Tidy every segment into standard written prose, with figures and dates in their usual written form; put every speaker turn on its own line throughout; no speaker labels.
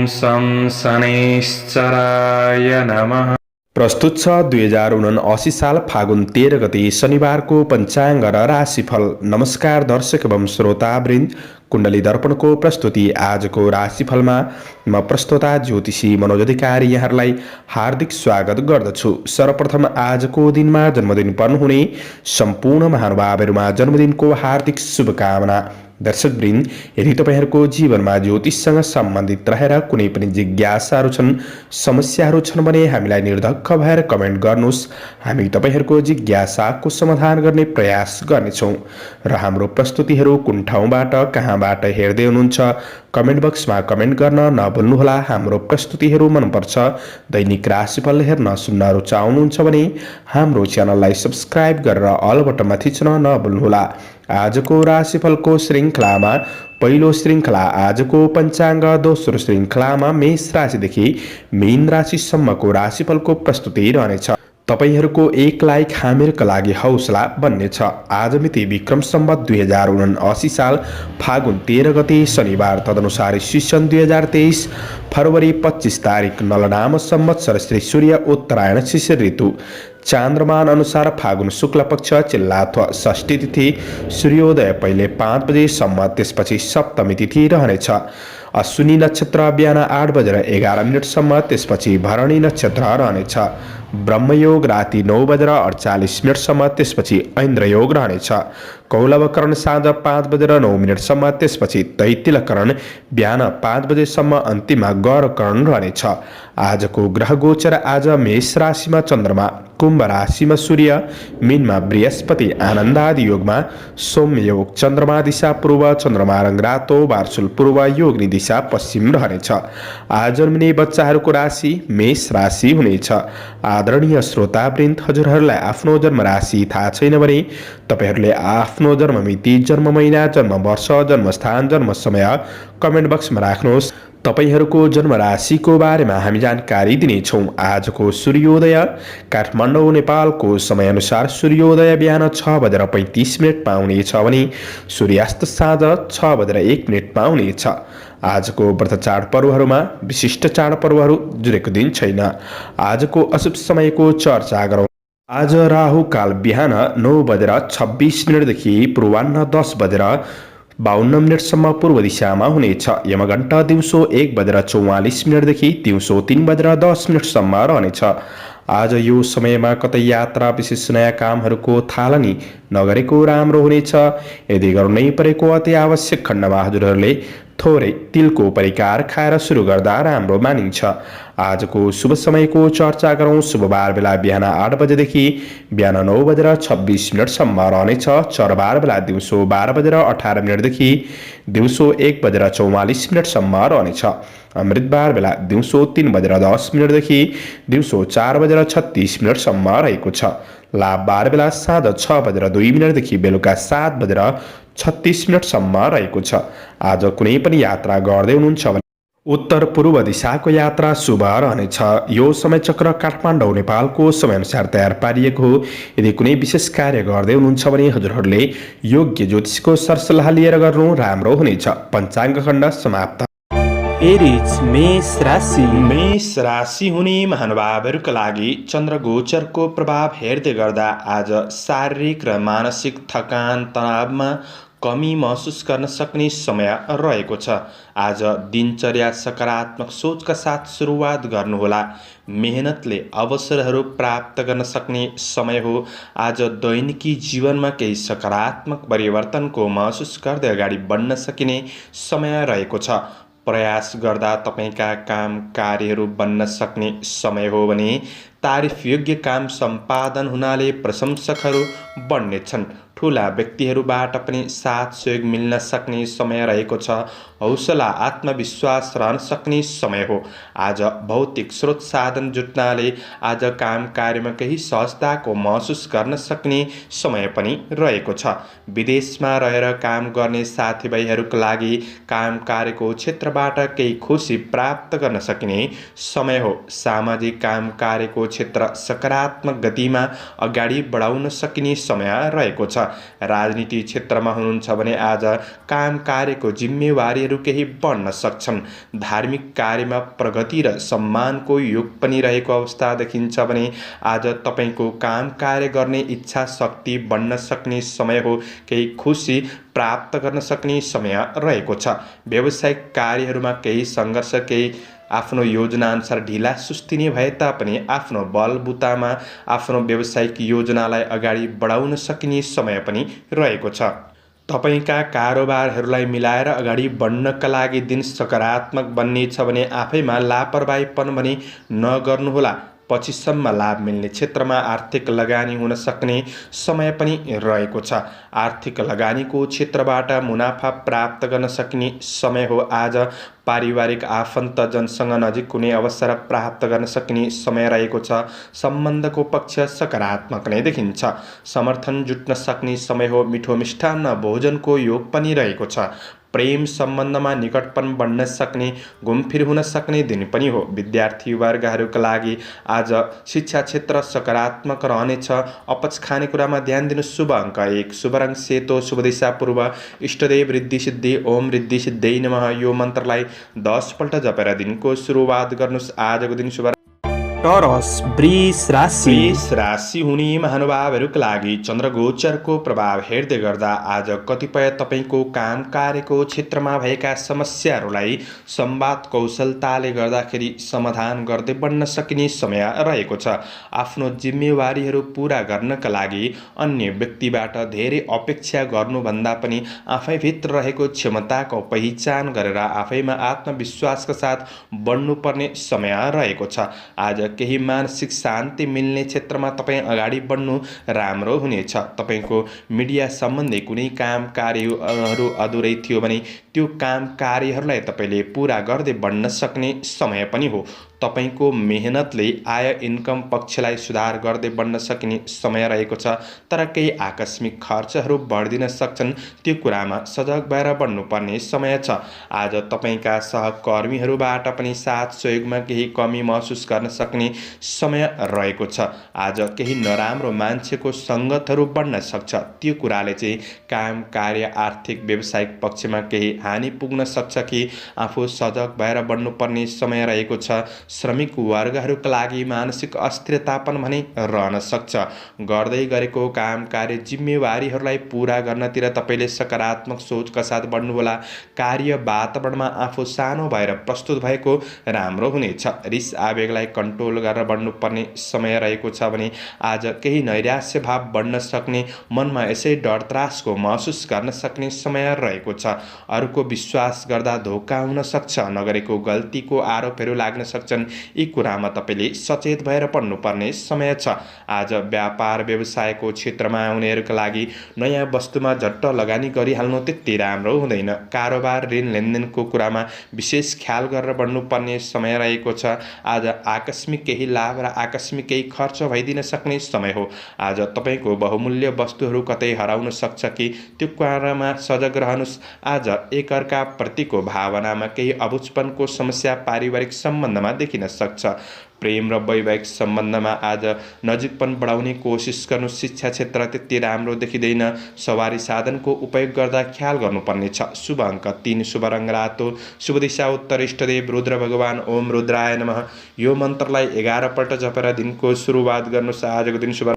शं शनैश्चराय नमः।
प्रस्तुत छ 2079 साल फागुन 13 गते शनिबारको पञ्चाङ्ग र राशिफल। नमस्कार दर्शक एवं श्रोतावृन्द, कुण्डली दर्पणको प्रस्तुति आजको राशिफलमा म प्रस्तोता ज्योतिषी मनोज अधिकारी यहाँहरूलाई हार्दिक स्वागत गर्दछु। सर्वप्रथम आजको दिनमा जन्मदिन पर्नुहुने सम्पूर्ण महानुभावहरूमा जन्मदिनको हार्दिक शुभकामना। दर्शकवृन्द, यदि तपाईहरूको जीवनमा ज्योतिषसँग सम्बन्धित रहेर कुनै पनि जिज्ञासाहरू छन्, समस्याहरू छन् भने हामीलाई निर्धक्क भएर कमेन्ट गर्नुहोस्। हामी तपाईहरूको जिज्ञासाको समाधान गर्ने प्रयास गर्नेछौँ र हाम्रो प्रस्तुतिहरू कुन ठाउँबाट कहाँबाट हेर्दै हुनुहुन्छ कमेन्ट बक्समा कमेन्ट गर्न नभुल्नुहोला। हाम्रो प्रस्तुतिहरू मनपर्छ, दैनिक राशिफल हेर्न सुन्न रुचाउनुहुन्छ भने हाम्रो च्यानललाई सब्स्क्राइब गरेर अल बटनमा थिच्न नभुल्नुहोला। आजको राशिफलको श्रृङ्खलामा पहिलो श्रृङ्खला आजको पञ्चाङ्ग, दोस्रो श्रृङ्खलामा मेष राशिदेखि मीन राशिसम्मको राशिफलको प्रस्तुति रहनेछ। तपाईहरूको एक लाइक हामीहरूका लागि हौसला बन्नेछ। आज मिति विक्रम सम्वत 2079 साल फागुन 13 गते शनिबार, तदनुसार ईस्वी 2023 फरवरी 25 तारिक नलनाम संवत्सर श्री सूर्य उत्तरायण शिशिर ऋतु, चान्द्रमान अनुसार फागुन शुक्ल पक्ष चिल्ला अथवा षष्ठी तिथि, सूर्योदय पहिले 5 बजेसम्म, त्यसपछि सप्तमी तिथि रहनेछ। अश्विनी नक्षत्र बिहान 8 बजेर 11 मिनटसम्म, त्यसपछि भरणी नक्षत्र रहनेछ। ब्रह्मयोग राति 9 बजेर 48 मिनटसम्म, त्यसपछि ऐन्द्रयोग रहनेछ। कौलवकरण साँझ 5 बजेर 9 मिनटसम्म, त्यसपछि तैतिलकरण बिहान 5 बजेसम्म, अन्तिममा गौरकरण रहनेछ। आजको ग्रह गोचर आज मेष राशिमा चन्द्रमा, कुम्भ राशिमा सूर्य, मीनमा बृहस्पति, आनन्दादि योगमा सौम्य योग, चन्द्रमा दिशा पूर्व, चन्द्रमा रङ रातो, वार्सुल पूर्व, योग्नी दिशा पश्चिम रहनेछ। आज जन्मिने बच्चाहरूको राशि मेष राशि हुनेछ। आदरणीय श्रोतावृन्द, हजुरहरूलाई आफ्नो जन्म राशि थाहा छैन भने तपाईहरूले आफ्नो जन्म मिति, जन्म महिना, जन्म वर्ष, जन्मस्थान, जन्म समय कमेन्ट बक्समा राख्नुहोस्। तपाईहरूको जन्म राशिको बारेमा हामी जानकारी दिनेछौँ। आजको सूर्योदय काठमाडौँ नेपालको समयअनुसार सूर्योदय बिहान 6 बजेर 35 मिनटमा हुनेछ भने सूर्यास्त साँझ 6 बजेर 1 मिनटमा हुनेछ। आजको व्रत चाडपर्वहरूमा विशिष्ट चाडपर्वहरू जुरेको दिन छैन। आजको अशुभ समयको चर्चा गरौँ। आज राहु काल बिहान 9 बजेर 26 मिनटदेखि पूर्वाह्न 10 बजेर 52 मिनटसम्म पूर्व दिशामा हुनेछ। यमघण्टा दिउँसो 1 बजेर 44 मिनटदेखि दिउँसो 3 बजेर 10 मिनटसम्म रहनेछ। आज यो समयमा कतै यात्रा, विशेष नयाँ कामहरूको थालनी नगरेको राम्रो हुनेछ। यदि गर्नै परेको अति आवश्यक खण्डमा हजुरहरूले थोरै तिलको परिकार खाएर सुरु गर्दा राम्रो मानिन्छ। आजको शुभ समयको चर्चा गरौँ। शुभबार बेला बिहान 8 बजेदेखि बिहान 9 बजेर 26 मिनटसम्म रहनेछ। चरबार बेला दिउँसो 12 बजेर 18 मिनटदेखि दिउँसो 1 बजेर 44 मिनटसम्म रहनेछ। अमृतबार बेला दिउँसो 3 बजेर 10 मिनटदेखि दिउँसो 4 बजेर 36 मिनटसम्म रहेको छ। लाभबार बेला साँझ 6 बजेर 2 मिनटदेखि बेलुका 7 बजेर 36 मिनटसम्म रहेको छ। आज कुनै पनि यात्रा गर्दै हुनुहुन्छ भने उत्तर पूर्व दिशाको यात्रा शुभ रहनेछ। यो समय चक्र काठमाडौँ नेपालको समयअनुसार तयार पारिएको हो। यदि कुनै विशेष कार्य गर्दै हुनुहुन्छ भने हजुरहरूले योग्य ज्योतिषको सरसल्लाह लिएर गर्नु राम्रो हुनेछ। पञ्चाङ्ग खण्ड समाप्त।
एरिज मेष राशि।
मेष राशि हुने महानुभावहरूका लागि चन्द्र गोचरको प्रभाव हेर्दै गर्दा आज शारीरिक र मानसिक थकान, तनावमा कमी महसुस गर्न सक्ने समय रहेको छ। आज दिनचर्या सकारात्मक सोचका साथ सुरुवात गर्नुहोला। मेहनतले अवसरहरू प्राप्त गर्न सक्ने समय हो। आज दैनिकी जीवनमा केही सकारात्मक परिवर्तनको महसुस गर्दै अगाडि बढ्न सकिने समय रहेको छ। प्रयास गर्दा तपाईँका काम कार्यहरू बन्न सक्ने समय हो भने तारिफ योग्य काम सम्पादन हुनाले प्रशंसकहरू बढ्नेछन्। ठुला व्यक्तिहरूबाट पनि साथ सहयोग मिल्न सक्ने समय रहेको छ। हौसला, आत्मविश्वास रहन सक्ने समय हो। आज भौतिक स्रोत साधन जुट्नाले आज काम कार्यमा केही सहजताको महसुस गर्न सक्ने समय पनि रहेको छ। विदेशमा रहेर काम गर्ने साथीभाइहरूका लागि काम कार्यको क्षेत्रबाट केही खुसी प्राप्त गर्न सकिने समय हो। सामाजिक काम कार्यको क्षेत्र सकारात्मक गतिमा अगाडि बढाउन सकिने समय रहेको छ। राजनीति क्षेत्रमा हुनुहुन्छ भने आज काम कार्यको जिम्मेवारीहरू केही बढ्न सक्छन्। धार्मिक कार्यमा प्रगति र सम्मानको योग पनि रहेको अवस्था देखिन्छ भने आज तपाईँको काम कार्य गर्ने इच्छा शक्ति बढ्न सक्ने समय हो। केही खुसी प्राप्त गर्न सक्ने समय रहेको छ। व्यावसायिक कार्यहरूमा केही सङ्घर्ष, केही आफ्नो योजनाअनुसार ढिला सुस्तिने भए तापनि आफ्नो बलबुतामा आफ्नो व्यावसायिक योजनालाई अगाडि बढाउन सकिने समय पनि रहेको छ। तपाईँका कारोबारहरूलाई मिलाएर अगाडि बढ्नका लागि दिन सकारात्मक बन्नेछ भने आफैमा लापरवाहीपन भने नगर्नुहोला। पछिसम्म लाभ मिल्ने क्षेत्रमा आर्थिक लगानी हुन सक्ने समय पनि रहेको छ। आर्थिक लगानीको क्षेत्रबाट मुनाफा प्राप्त गर्न सकिने समय हो। आज पारिवारिक आफन्तजनसँग नजिक हुने अवसर प्राप्त गर्न सकिने समय रहेको छ। सम्बन्धको पक्ष सकारात्मक नै देखिन्छ। समर्थन जुट्न सक्ने समय हो। मिठो मिष्टान्न भोजनको योग पनि रहेको छ। प्रेम सम्बन्धमा निकटपन बढ्न सक्ने, घुमफिर हुन सक्ने दिन पनि हो। विद्यार्थी वर्गहरूका लागि आज शिक्षा क्षेत्र सकारात्मक रहनेछ। अपच खाने कुरामा ध्यान दिनु। शुभ अङ्क 1, शुभ रङ सेतो, शुभ दिशा पूर्व, इष्टदेव रिद्धि सिद्धि ओम रिद्धि सिद्धि नमः यो मन्त्रलाई 10 पल्ट जपेर दिनको सुरुवात गर्नुहोस्। आजको दिन शुभ
टोरस वृष राशि।
वृष राशि हुने महानुभावहरूका लागि चन्द्रगोचरको प्रभाव हेर्दै गर्दा आज कतिपय तपाईँको काम कार्यको क्षेत्रमा भएका समस्याहरूलाई संवाद कौशलताले गर्दाखेरि समाधान गर्दै बढ्न सकिने समय रहेको छ। आफ्नो जिम्मेवारीहरू पुरा गर्नका लागि अन्य व्यक्तिबाट धेरै अपेक्षा गर्नुभन्दा पनि आफैभित्र रहेको क्षमताको पहिचान गरेर आफैमा आत्मविश्वासका साथ बढ्नुपर्ने समय रहेको छ। आज केही मानसिक शान्ति मिल्ने क्षेत्रमा तपाईँ अगाडि बढ्नु राम्रो हुनेछ। तपाईँको मिडिया सम्बन्धी कुनै काम कार्यहरू अधुरै थियो भने त्यो काम कार्यहरूलाई तपाईँले पुरा गर्दै बढ्न सक्ने समय पनि हो। तपाईँको मेहनतले आय इन्कम पक्षलाई सुधार गर्दै बढ्न सकिने समय रहेको छ। तर केही आकस्मिक खर्चहरू बढिदिन सक्छन्। त्यो कुरामा सजग भएर बढ्नुपर्ने समय छ। आज तपाईँका सहकर्मीहरूबाट पनि साथ सहयोगमा केही कमी महसुस गर्न सक्ने समय रहेको छ। आज केही नराम्रो मान्छेको सङ्गतहरू बढ्न सक्छ। त्यो कुराले चाहिँ काम कार्य आर्थिक व्यावसायिक पक्षमा केही हानि पुग्न सक्छ कि आफू सजग भएर बढ्नुपर्ने समय रहेको छ। श्रमिक वर्गहरूका लागि मानसिक अस्थिरतापन भने रहन सक्छ। गर्दै गरेको काम कार्य जिम्मेवारीहरूलाई पुरा गर्नतिर तपाईँले सकारात्मक सोचका साथ बढ्नुहोला। कार्य वातावरणमा आफू सानो भएर प्रस्तुत भएको राम्रो हुनेछ। रिस आवेगलाई कन्ट्रोल गरेर बढ्नुपर्ने समय रहेको छ भने आज केही नैराश्य भाव बढ्न सक्ने, मनमा यसै डर त्रासको महसुस गर्न सक्ने समय रहेको छ। अरूको विश्वास गर्दा धोका हुन सक्छ। नगरेको गल्तीको आरोपहरू लाग्न सक्छन्। यी कुरामा तपाईँले सचेत भएर पढ्नुपर्ने समय छ। आज व्यापार व्यवसायको क्षेत्रमा उनीहरूका लागि नयाँ वस्तुमा झट्ट लगानी गरिहाल्नु त्यति राम्रो हुँदैन। कारोबार ऋण लेनदेनको कुरामा विशेष ख्याल गरेर बढ्नुपर्ने समय रहेको छ। आज आकस्मिक केही लाभ र आकस्मिक केही खर्च भइदिन सक्ने समय हो। आज तपाईँको बहुमूल्य वस्तुहरू कतै हराउन सक्छ कि त्यो कुरामा सजग रहनुहोस्। आज एकअर्का प्रतिको भावनामा केही अबुझपनको समस्या पारिवारिक सम्बन्धमा देखिन सक्छ। प्रेम र वैवाहिक सम्बन्धमा आज नजिकपन बढाउने कोसिस गर्नु। शिक्षा क्षेत्र त्यति राम्रो देखिँदैन। सवारी साधनको उपयोग गर्दा ख्याल गर्नुपर्ने छ। शुभ अङ्क 3, शुभ रङ रातो, शुभ दिशा उत्तर, इष्टदेव रुद्र भगवान ओम रुद्राय नमः यो मन्त्रलाई 11 पल्ट जपेर दिनको सुरुवात गर्नुहोस्। आजको दिन शुभ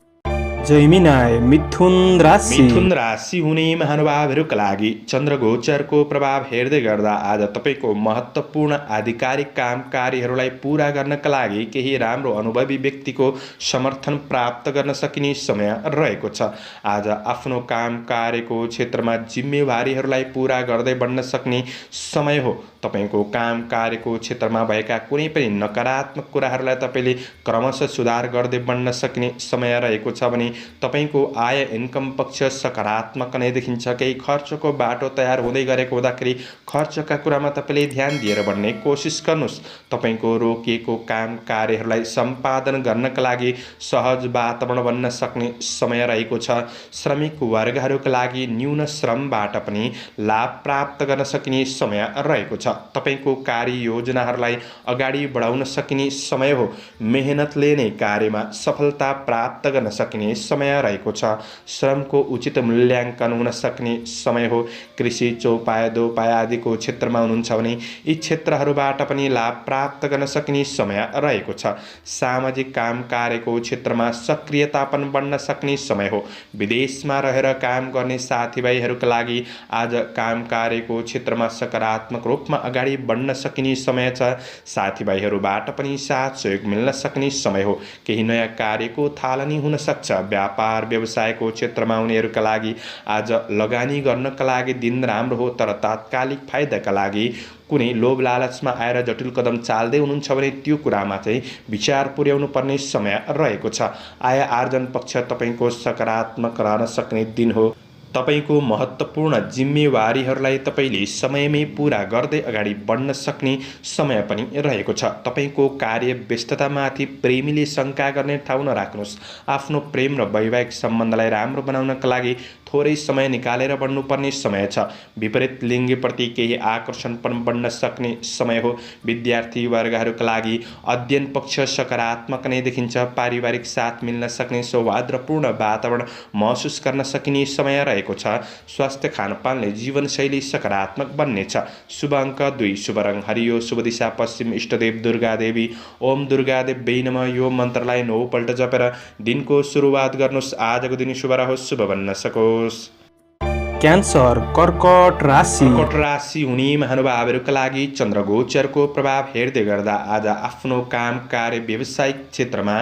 जैमिनाय मिथुन राशि।
मिथुन राशि हुने महानुभावहरूका लागि चन्द्रगोचरको प्रभाव हेर्दै गर्दा आज तपाईँको महत्त्वपूर्ण आधिकारिक काम कार्यहरूलाई पुरा गर्नका लागि केही राम्रो अनुभवी व्यक्तिको समर्थन प्राप्त गर्न सकिने समय रहेको छ। आज आफ्नो काम कार्यको क्षेत्रमा जिम्मेवारीहरूलाई पुरा गर्दै बढ्न सक्ने समय हो। तपाईँको काम कार्यको क्षेत्रमा भएका कुनै पनि नकारात्मक कुराहरूलाई तपाईँले क्रमशः सुधार गर्दै बढ्न सक्ने समय रहेको छ भने तपाईँको आय इन्कम पक्ष सकारात्मक नै देखिन्छ। केही खर्चको बाटो तयार हुँदै गरेको हुँदाखेरि खर्चका कुरामा तपाईँले ध्यान दिएर बढ्ने कोसिस गर्नुहोस्। तपाईँको रोकिएको काम कार्यहरूलाई सम्पादन गर्नका लागि सहज वातावरण बन्न सक्ने समय रहेको छ। श्रमिक वर्गहरूका लागि न्यून श्रमबाट पनि लाभ प्राप्त गर्न सकिने समय रहेको छ। तपाईँको कार्य योजनाहरूलाई अगाडि बढाउन सकिने समय हो। मेहनतले नै कार्यमा सफलता प्राप्त गर्न सकिने समय रहेको छ। श्रमको उचित मूल्याङ्कन हुन सक्ने समय हो। कृषि, चौपाया, दोपाया आदिको क्षेत्रमा हुनुहुन्छ भने यी क्षेत्रहरूबाट पनि लाभ प्राप्त गर्न सकिने समय रहेको छ। सामाजिक काम कार्यको क्षेत्रमा सक्रियतापन बढ्न सक्ने समय हो। विदेशमा रहेर काम गर्ने साथीभाइहरूका लागि आज काम कार्यको क्षेत्रमा सकारात्मक रूपमा अगाडि बढ्न सकिने समय छ। साथीभाइहरूबाट पनि साथ सहयोग मिल्न सक्ने समय हो। केही नयाँ कार्यको थालनी हुन सक्छ। व्यापार व्यवसायको क्षेत्रमा उनीहरूका लागि आज लगानी गर्नका लागि दिन राम्रो हो, तर तात्कालिक फाइदाका लागि कुनै लोभ लालचमा आएर जटिल कदम चाल्दै हुनुहुन्छ भने त्यो कुरामा चाहिँ विचार पुर्याउनु पर्ने समय रहेको छ। आय आर्जन पक्ष तपाईँको सकारात्मक रहन सक्ने दिन हो। तपाईँको महत्त्वपूर्ण जिम्मेवारीहरूलाई तपाईँले समयमै पुरा गर्दै अगाडि बढ्न सक्ने समय पनि रहेको छ। तपाईँको कार्य व्यस्ततामाथि प्रेमीले शङ्का गर्ने ठाउँ नराख्नुहोस्। आफ्नो प्रेम र वैवाहिक सम्बन्धलाई राम्रो बनाउनका लागि थोरै समय निकालेर बढ्नुपर्ने समय छ। विपरीत लिङ्गप्रति केही आकर्षण पनि बढ्न सक्ने समय हो। विद्यार्थी वर्गहरूका लागि अध्ययन पक्ष सकारात्मक नै देखिन्छ। पारिवारिक साथ मिल्न सक्ने सौहार्दपूर्ण वातावरण महसुस गर्न सकिने समय रहेको छ। स्वास्थ्य खानपानले जीवनशैली सकारात्मक बन्नेछ। शुभ अङ्क 2, शुभ रङ हरियो, शुभ दिशा पश्चिम, इष्टदेव दुर्गा देवी। ओम दुर्गा देवी नमः यो मन्त्रलाई 9 पल्ट जपेर दिनको सुरुवात गर्नुहोस्। आजको दिन शुभ रहोस्, शुभ बन्न सकोस्।
क्यान्सर, कर्कट राशि।
कर्कट राशि हुने महानुभावहरूका लागि चन्द्रगोचरको प्रभाव हेर्दै गर्दा आज आफ्नो काम कार्य व्यावसायिक क्षेत्रमा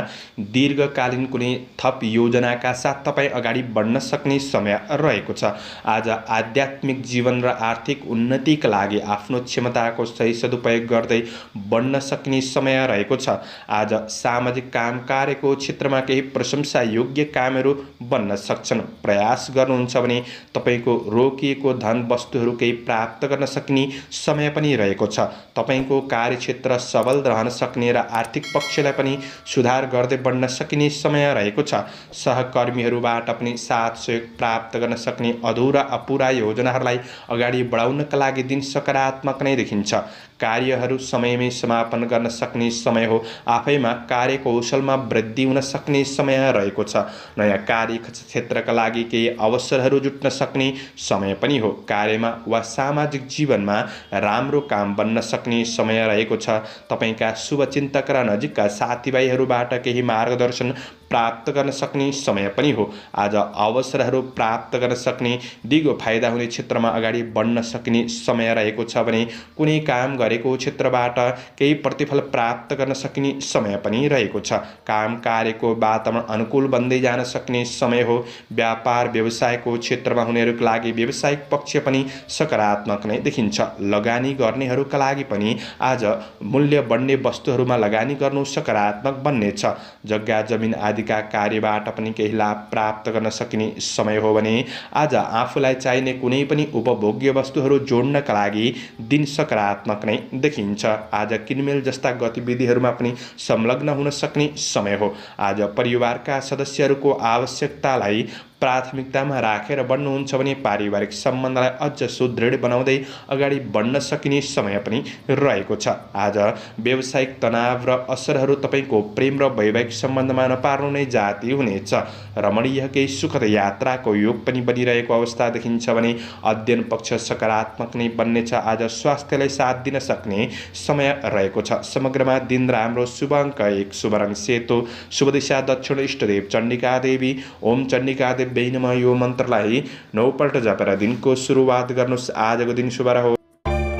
दीर्घकालीन कुनै थप योजनाका साथ तपाईँ अगाडि बढ्न सक्ने समय रहेको छ। आज आध्यात्मिक जीवन र आर्थिक उन्नतिका लागि आफ्नो क्षमताको सही सदुपयोग गर्दै बढ्न सक्ने समय रहेको छ। आज सामाजिक काम कार्यको क्षेत्रमा केही प्रशंसा योग्य कामहरू बन्न सक्छन्। प्रयास गर्नुहुन्छ भने तपाईँको रोकिएको धन वस्तुहरू केही प्राप्त गर्न सकिने समय पनि रहेको छ। तपाईँको कार्यक्षेत्र सबल रहन सक्ने र आर्थिक पक्षलाई पनि सुधार गर्दै बढ्न सकिने समय रहेको छ। सहकर्मीहरूबाट पनि साथ सहयोग प्राप्त गर्न सक्ने अधुरा अपुरा योजनाहरूलाई अगाडि बढाउनका लागि दिन सकारात्मक नै देखिन्छ। कार्यहरू समयमै समापन गर्न सक्ने समय हो। आफैमा कार्यकौशलमा वृद्धि हुन सक्ने समय रहेको छ। नयाँ कार्य क्षेत्रका लागि केही अवसरहरू जुट्न सक्ने समय पनि हो। कार्यमा वा सामाजिक जीवनमा राम्रो काम बन्न सक्ने समय रहेको छ। तपाईँका शुभचिन्तक र नजिकका साथीभाइहरूबाट केही मार्गदर्शन प्राप्त गर्न सक्ने समय पनि हो। आज अवसरहरू प्राप्त गर्न सक्ने, दिगो फाइदा हुने क्षेत्रमा अगाडि बढ्न सकिने समय रहेको छ भने कुनै काम गरेको क्षेत्रबाट केही प्रतिफल प्राप्त गर्न सकिने समय पनि रहेको छ। काम कार्यको वातावरण अनुकूल बन्दै जान सक्ने समय हो। व्यापार व्यवसायको क्षेत्रमा हुनेहरूका लागि व्यावसायिक पक्ष पनि सकारात्मक नै देखिन्छ। लगानी गर्नेहरूका लागि पनि आज मूल्य बढ्ने वस्तुहरूमा लगानी गर्नु सकारात्मक बन्नेछ। जग्गा जमिन आदिका कार्यबाट पनि केही लाभ प्राप्त गर्न सकिने समय हो भने आज आफूलाई चाहिने कुनै पनि उपभोग्य वस्तुहरू जोड्नका लागि दिन सकारात्मक नै देखिन्छ। आज किनमेल जस्ता गतिविधिहरूमा पनि संलग्न हुन सक्ने समय हो। आज परिवारका सदस्यहरूको आवश्यकतालाई प्राथमिकतामा राखेर बढ्नुहुन्छ भने पारिवारिक सम्बन्धलाई अझ सुदृढ बनाउँदै अगाडि बढ्न सकिने समय पनि रहेको छ। आज व्यावसायिक तनाव र असरहरू तपाईँको प्रेम र वैवाहिक सम्बन्धमा नपार्नु नै जाती हुनेछ। रमणीय केही सुखद यात्राको योग पनि बनिरहेको अवस्था देखिन्छ भने अध्ययन पक्ष सकारात्मक नै बन्नेछ। आज स्वास्थ्यलाई साथ दिन सक्ने समय रहेको छ। समग्रमा दिन राम्रो। शुभ अङ्क 1, शुभ रङ सेतो, शुभ दिशा दक्षिण, इष्टदेव चण्डिका देवी। ओम चण्डिका देवी नमः यो मन्त्रलाई 9 पल्ट जपेर दिनको सुरुवात गर्नुहोस्। आजको दिन शुभ रहोस्।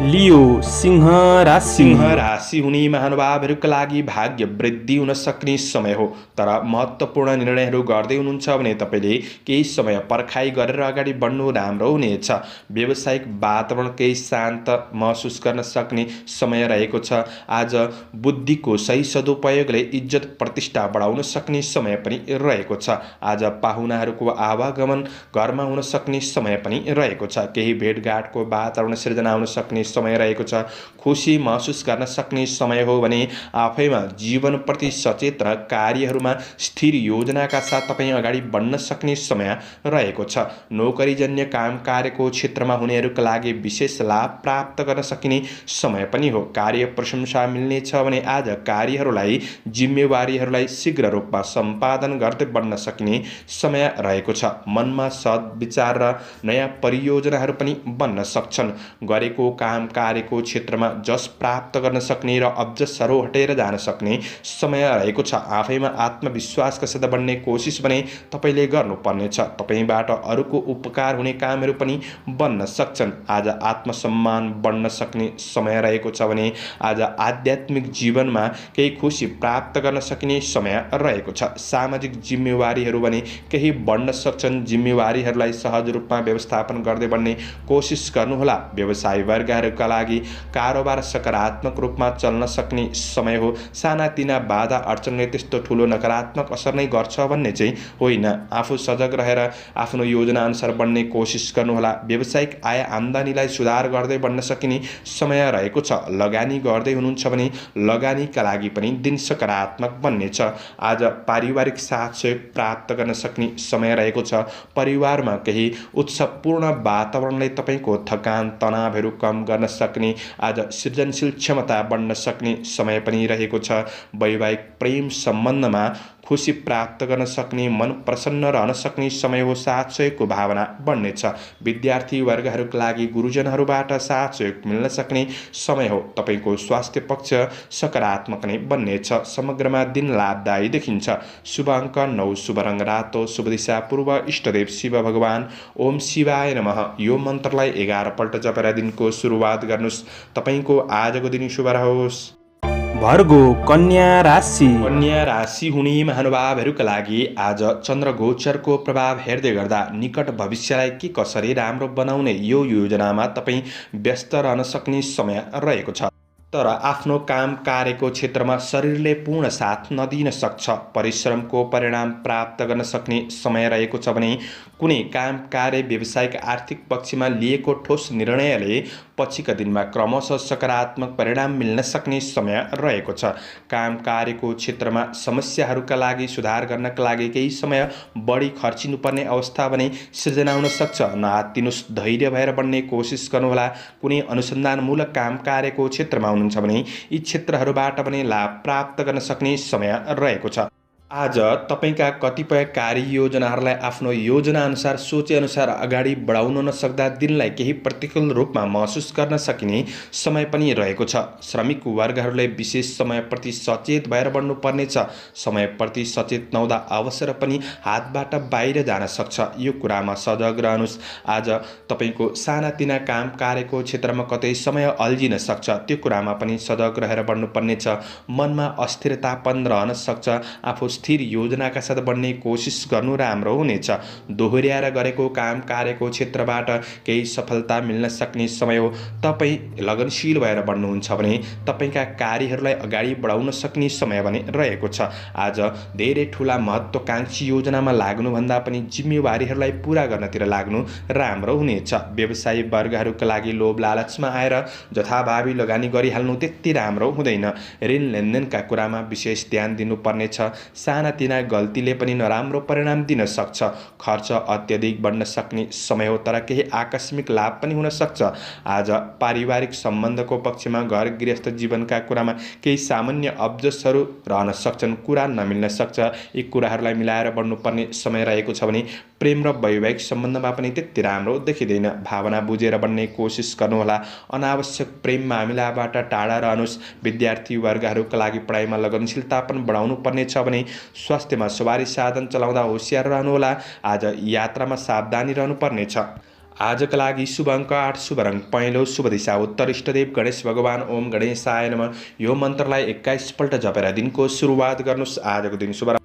लियो सिंह राशि।
सिंह राशि हुने महानुभावहरूका लागि भाग्य वृद्धि हुन सक्ने समय हो। तर महत्त्वपूर्ण निर्णयहरू गर्दै हुनुहुन्छ भने तपाईँले केही समय पर्खाइ गरेर अगाडि बढ्नु राम्रो हुनेछ। व्यावसायिक वातावरण केही शान्त महसुस गर्न सक्ने समय रहेको छ। आज बुद्धिको सही सदुपयोगले इज्जत प्रतिष्ठा बढाउन सक्ने समय पनि रहेको छ। आज पाहुनाहरूको आवागमन घरमा हुन सक्ने समय पनि रहेको छ। केही भेटघाटको वातावरण सिर्जना हुन सक्ने समय रहेको छ। खुसी महसुस गर्न सक्ने समय हो भने आफैमा जीवनप्रति सचेत र कार्यहरूमा स्थिर योजनाका साथ तपाईँ अगाडि बढ्न सक्ने समय रहेको छ। नोकरीजन्य काम कार्यको क्षेत्रमा हुनेहरूका लागि विशेष लाभ प्राप्त गर्न सकिने समय पनि हो। कार्य प्रशंसा मिल्नेछ भने आज कार्यहरूलाई जिम्मेवारीहरूलाई शीघ्र रूपमा सम्पादन गर्दै बढ्न सकिने समय रहेको छ। मनमा सद्विचार र नयाँ परियोजनाहरू पनि बन्न सक्छन्। गरेको काम कार्यको क्षेत्रमा जस प्राप्त गर्न सक्ने र अब्जसहरू हटेर जान सक्ने समय रहेको छ। आफैमा आत्मविश्वासका साथ बढ्ने कोसिस भने तपाईँले गर्नुपर्नेछ। तपाईँबाट अरूको उपकार हुने कामहरू पनि बन्न सक्छन्। आज आत्मसम्मान बढ्न सक्ने समय रहेको छ भने आज आध्यात्मिक जीवनमा केही खुसी प्राप्त गर्न सकिने समय रहेको छ। सामाजिक जिम्मेवारीहरू भने केही बढ्न सक्छन्। जिम्मेवारीहरूलाई सहज रूपमा व्यवस्थापन गर्दै बढ्ने कोसिस गर्नुहोला। व्यवसाय वर्गहरूका लागि कारोबार सकारात्मक रूपमा चल्न सक्ने समय हो। सानातिना बाधा अडचनले त्यस्तो ठुलो नकारात्मक असर नै गर्छ भन्ने चाहिँ होइन। आफू सजग रहेर आफ्नो योजना अनुसार बढ्ने कोसिस गर्नुहोला। व्यावसायिक आय आम्दानीलाई सुधार गर्दै बढ्न सकिने समय रहेको छ। लगानी गर्दै हुनुहुन्छ भने लगानीका लागि पनि दिन सकारात्मक बन्नेछ। आज पारिवारिक साथ सहयोग प्राप्त गर्न सक्ने समय रहेको छ। परिवारमा केही उत्सवपूर्ण वातावरणले तपाईँको थकान तनावहरू कम गर्न सक्ने आज सृजनशील क्षमता बढ्न सक्ने समय पनि रहेको छ। वैवाहिक प्रेम सम्बन्धमा खुसी प्राप्त गर्न सक्ने मन प्रसन्न रहन सक्ने समय हो। साथ सहयोगको भावना बढ्नेछ। विद्यार्थी वर्गहरूका लागि गुरुजनहरूबाट साथ सहयोग मिल्न सक्ने समय हो। तपाईँको स्वास्थ्य पक्ष सकारात्मक नै बन्नेछ। समग्रमा दिन लाभदायी देखिन्छ। शुभ अङ्क 9, शुभ रङ रातो, शुभ दिशा पूर्व, इष्टदेव शिव भगवान। ओम शिवाय नमः। यो मन्त्रलाई 11 पल्ट जपेर दिनको सुरुवात गर्नुहोस्। तपाईँको आजको दिन शुभ रहोस्।
भर्गो कन्या राशि।
कन्या राशि हुने महानुभावहरूका लागि आज चन्द्र गोचरको प्रभाव हेर्दै गर्दा निकट भविष्यलाई के कसरी राम्रो बनाउने यो योजनामा तपाईँ व्यस्त रहन सक्ने समय रहेको छ। तर आफ्नो काम कार्यको क्षेत्रमा शरीरले पूर्ण साथ नदिन सक्छ। परिश्रमको परिणाम प्राप्त गर्न सक्ने समय रहेको छ भने कुनै काम कार्य व्यावसायिक आर्थिक पक्षमा लिएको ठोस निर्णयले पछिका दिनमा क्रमशः सकारात्मक परिणाम मिल्न सक्ने समय रहेको छ। काम कार्यको क्षेत्रमा समस्याहरूका लागि सुधार गर्नका लागि केही समय बढी खर्चिनुपर्ने अवस्था भने सिर्जना हुन सक्छ। नआत्तिनुस्, धैर्य भएर बढ्ने कोसिस गर्नुहोला। कुनै अनुसन्धानमूलक काम कार्यको क्षेत्रमा हुनुहुन्छ भने यी क्षेत्रहरूबाट पनि लाभ प्राप्त गर्न सक्ने समय रहेको छ। आज तपाईका कतिपय कार्ययोजनाहरूलाई आफ्नो योजनाअनुसार सोचेअनुसार अगाडि बढाउन नसक्दा दिनलाई केही प्रतिकूल रूपमा महसुस गर्न सकिने समय पनि रहेको छ। श्रमिक वर्गहरूले विशेष समयप्रति सचेत भएर बढ्नुपर्नेछ। समयप्रति सचेत नहुँदा अवसर पनि हातबाट बाहिर जान सक्छ। यो कुरामा सजग रहनुहोस्। आज तपाईँको सानातिना काम कार्यको क्षेत्रमा कतै समय अल्झिन सक्छ। त्यो कुरामा पनि सजग रहेर बढ्नुपर्नेछ। मनमा अस्थिरतापन रहन सक्छ। आफू स्थिर योजनाका साथ बढ्ने कोसिस गर्नु राम्रो हुनेछ। दोहोर्याएर गरेको काम कार्यको क्षेत्रबाट केही सफलता मिल्न सक्ने समय हो। तपाईँ लगनशील भएर बढ्नुहुन्छ भने तपाईँका कार्यहरूलाई अगाडि बढाउन सक्ने समय भने रहेको छ। आज धेरै ठुला महत्त्वकाङ्क्षी योजनामा लाग्नुभन्दा पनि जिम्मेवारीहरूलाई पुरा गर्नतिर लाग्नु राम्रो हुनेछ। व्यवसायी वर्गहरूका लागि लोभ लालचमा आएर जथाभावी लगानी गरिहाल्नु त्यति राम्रो हुँदैन। ऋण लेनदेनका कुरामा विशेष ध्यान दिनुपर्नेछ। सानातिना गल्तीले पनि नराम्रो परिणाम दिन सक्छ। खर्च अत्यधिक बढ्न सक्ने समय हो, तर केही आकस्मिक लाभ पनि हुन सक्छ। आज पारिवारिक सम्बन्धको पक्षमा घर गृहस्थ जीवनका कुरामा केही सामान्य अब्जसहरू रहन सक्छन्। कुरा नमिल्न सक्छ। यी कुराहरूलाई मिलाएर बढ्नुपर्ने समय रहेको छ भने प्रेम र वैवाहिक सम्बन्धमा पनि त्यति राम्रो देखिँदैन। भावना बुझेर बढ्ने कोसिस गर्नुहोला। अनावश्यक प्रेम मामिलाबाट टाढा रहनुहोस्। विद्यार्थी वर्गहरूका लागि पढाइमा लगनशीलता पनि बढाउनु पर्नेछ भने स्वास्थ्यमा सवारी साधन चलाउँदा होसियार रहनुहोला। आज यात्रामा सावधानी रहनुपर्नेछ। आजका लागि शुभ अङ्क 8, शुभ रङ पहेँलो, शुभ दिशा उत्तर, इष्टदेव गणेश भगवान ओम गणेशाय नमः। यो मन्त्रलाई 21 पल्ट जपेर दिनको सुरुवात गर्नुहोस्। आजको दिन शुभ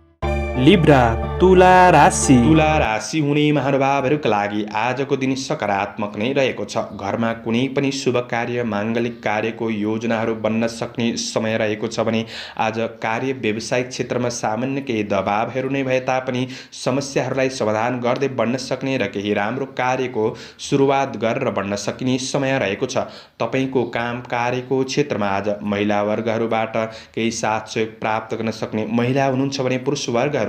लिब्रा तुला राशि।
तुला राशि हुने महानुभावहरूका लागि आजको दिन सकारात्मक नै रहेको छ। घरमा कुनै पनि शुभ कार्य, माङ्गलिक कार्यको योजनाहरू बन्न सक्ने समय रहेको छ भने आज कार्य व्यावसायिक क्षेत्रमा सामान्य केही दबावहरू नै भए तापनि समस्याहरूलाई समाधान गर्दै बढ्न सक्ने र केही राम्रो कार्यको सुरुवात गरेर बढ्न सकिने समय रहेको छ। तपाईँको काम कार्यको क्षेत्रमा आज महिला वर्गहरूबाट केही साथ सहयोग प्राप्त गर्न सक्ने, महिला हुनुहुन्छ भने पुरुष वर्गहरूबाट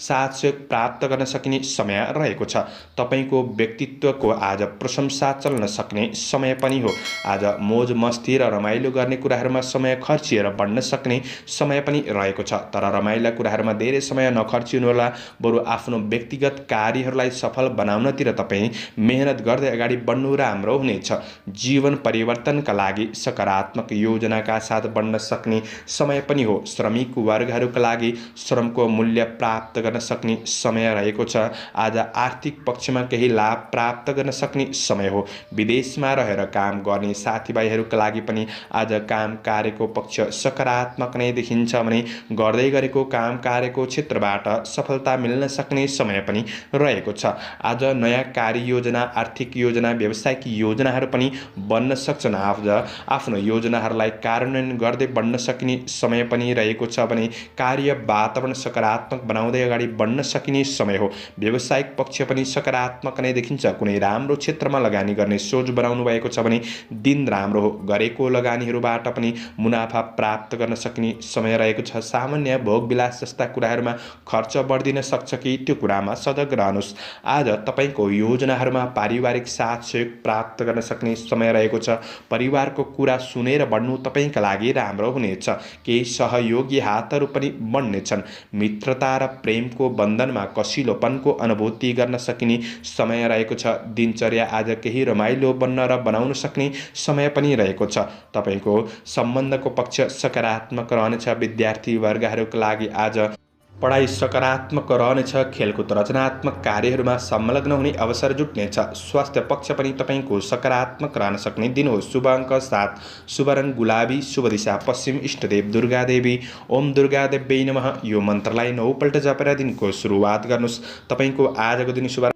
साथ सहयोग प्राप्त गर्न सकिने समय रहेको छ। तपाईँको व्यक्तित्वको आज प्रशंसा चल्न सक्ने समय पनि हो। आज मोज मस्ती र रमाइलो गर्ने कुराहरूमा समय खर्चिएर बढ्न सक्ने समय पनि रहेको छ। तर रमाइला कुराहरूमा धेरै समय नखर्चिनुहोला, बरु आफ्नो व्यक्तिगत कार्यहरूलाई सफल बनाउनतिर तपाईँ मेहनत गर्दै अगाडि बढ्नु राम्रो हुनेछ। जीवन परिवर्तनका लागि सकारात्मक योजनाका साथ बढ्न सक्ने समय पनि हो। श्रमिक वर्गहरूका लागि श्रमको मूल्य प्राप्त गर्न सक्ने समय रहेको छ। आज आर्थिक पक्षमा केही लाभ प्राप्त गर्न सक्ने समय हो। विदेशमा रहेर काम गर्ने साथीभाइहरूका लागि पनि आज काम कार्यको पक्ष सकारात्मक नै देखिन्छ भने गर्दै गरेको काम कार्यको क्षेत्रबाट सफलता मिल्न सक्ने समय पनि रहेको छ। आज नयाँ कार्ययोजना, आर्थिक योजना, व्यावसायिक योजनाहरू पनि बन्न सक्छन्। आज आफ्नो योजनाहरूलाई कार्यान्वयन गर्दै बढ्न सकिने समय पनि रहेको छ भने कार्य वातावरण सकारात्मक बनाउँदै अगाडि बढ्न सकिने समय हो। व्यावसायिक पक्ष पनि सकारात्मक नै देखिन्छ। कुनै राम्रो क्षेत्रमा लगानी गर्ने सोच बनाउनु भएको छ भने दिन राम्रो हो। गरेको लगानीहरूबाट पनि मुनाफा प्राप्त गर्न सकिने समय रहेको छ। सामान्य भोगविलास जस्ता कुराहरूमा खर्च बढ्दिन सक्छ कि त्यो कुरामा सजग रहनुहोस्। आज तपाईँको योजनाहरूमा पारिवारिक साथ सहयोग प्राप्त गर्न सक्ने समय रहेको छ। परिवारको कुरा सुनेर बढ्नु तपाईँका लागि राम्रो हुनेछ। केही सहयोगी हातहरू पनि बढ्नेछन्। मित्रता र प्रेमको बन्धनमा कसिलोपनको अनुभूति गर्न सकिने समय रहेको छ। दिनचर्या आज केही रमाइलो बन्न र बनाउन सक्ने समय पनि रहेको छ। तपाईँको सम्बन्धको पक्ष सकारात्मक रहनेछ। विद्यार्थी वर्गहरूका लागि आज पढाइ सकारात्मक रहनेछ। खेलकुद रचनात्मक कार्यहरूमा संलग्न हुने अवसर जुट्नेछ। स्वास्थ्य पक्ष पनि तपाईँको सकारात्मक रहन सक्ने दिन हो। शुभ अङ्क 7, शुभ रङ गुलाबी, शुभ दिशा पश्चिम, इष्टदेव दुर्गा देवी ओम दुर्गा देव्यै नमः। यो मन्त्रलाई 9 पल्ट जपेर दिनको सुरुवात गर्नुहोस्। तपाईँको आजको दिन शुभ